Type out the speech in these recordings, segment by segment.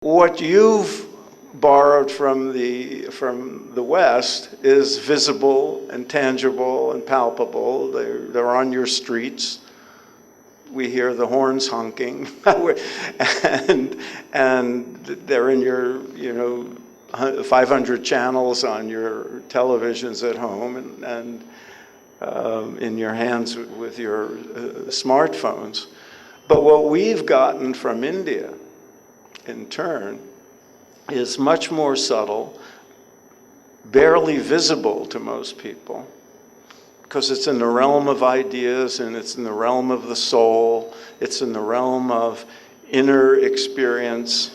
what you've borrowed from the West is visible and tangible and palpable. They're on your streets. We hear the horns honking, and they're in your, 500 channels on your televisions at home, and in your hands with your smartphones. But what we've gotten from India, in turn, is much more subtle, barely visible to most people, because it's in the realm of ideas, and it's in the realm of the soul, it's in the realm of inner experience.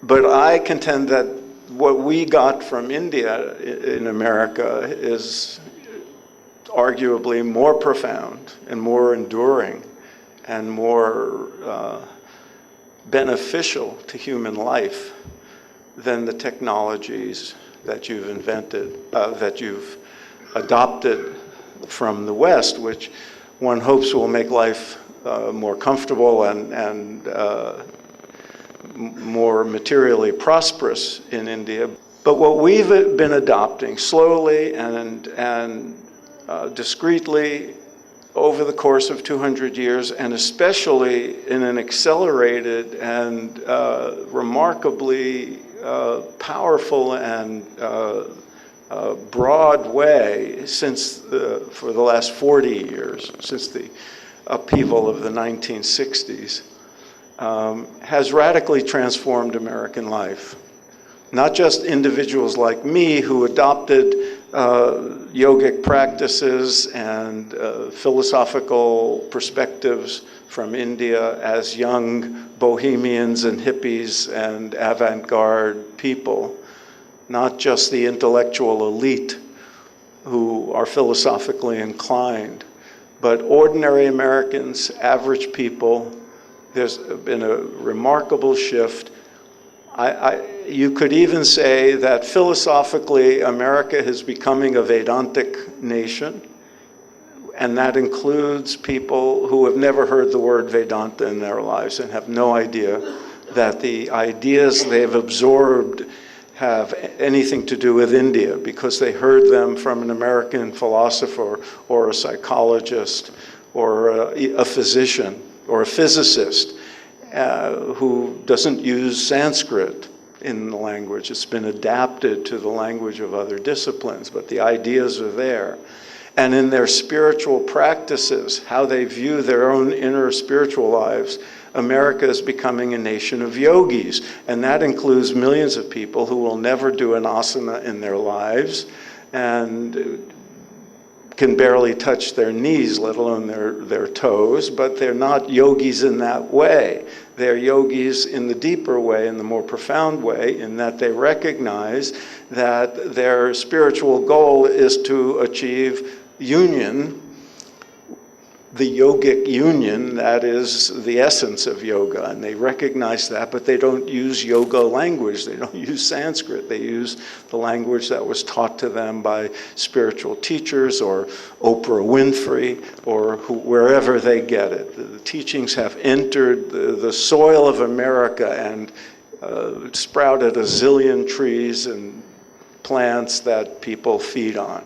But I contend that what we got from India in America is arguably more profound and more enduring and more beneficial to human life than the technologies that you've invented, that you've adopted from the West, which one hopes will make life more comfortable and more materially prosperous in India. But what we've been adopting slowly and discreetly over the course of 200 years, and especially in an accelerated and remarkably powerful and broad way since for the last 40 years, since the upheaval of the 1960s, has radically transformed American life. Not just individuals like me who adopted yogic practices and philosophical perspectives from India as young bohemians and hippies and avant-garde people, not just the intellectual elite who are philosophically inclined, but ordinary Americans, average people. There's been a remarkable shift. You could even say that philosophically, America is becoming a Vedantic nation, and that includes people who have never heard the word Vedanta in their lives and have no idea that the ideas they've absorbed have anything to do with India, because they heard them from an American philosopher or a psychologist or a physician or a physicist who doesn't use Sanskrit in the language. It's been adapted to the language of other disciplines, but the ideas are there. And in their spiritual practices, how they view their own inner spiritual lives, America is becoming a nation of yogis. And that includes millions of people who will never do an asana in their lives and can barely touch their knees, let alone their toes, but they're not yogis in that way. They're yogis in the deeper way, in the more profound way, in that they recognize that their spiritual goal is to achieve union, the yogic union that is the essence of yoga. And they recognize that, but they don't use yoga language. They don't use Sanskrit. They use the language that was taught to them by spiritual teachers or Oprah Winfrey or wherever they get it. The teachings have entered the soil of America and sprouted a zillion trees and plants that people feed on.